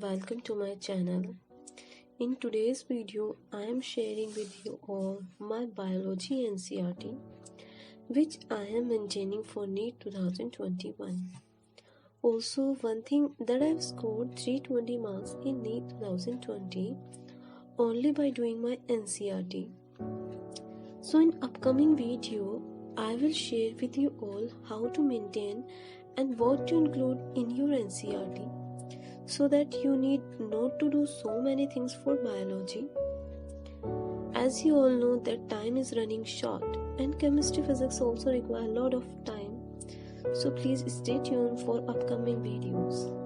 welcome to my channel. In today's video, I am sharing with you all my biology NCERT which I am maintaining for Neet 2021. Also, one thing that I have scored 320 marks in Neet 2020 only by doing my NCERT. So in upcoming video, I will share with you all how to maintain and what to include in your NCERT, so that you need not to do so many things for biology. As you all know that time is running short and chemistry physics also require a lot of time. So please stay tuned for upcoming videos.